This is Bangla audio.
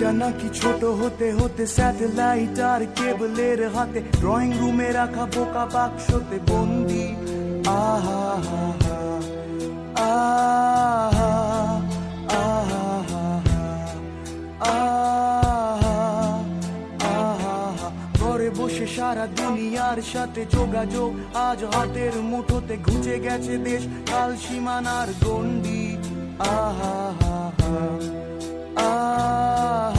দুনিয়া নাকি ছোট হতে হতে স্যাটেলাইট আর কেবলের হাতে, ড্রয়িং রুমে রাখা বোকা বাক্সতে বন্দি। আহা হা হা, আহা আহা আহা, ঘরে বসে সারা দুনিয়ার সাথে যোগাযোগ, আজ হাতের মুঠোতে ঘুচে গেছে দেশ কাল সীমানার গন্ডি। আহা আহা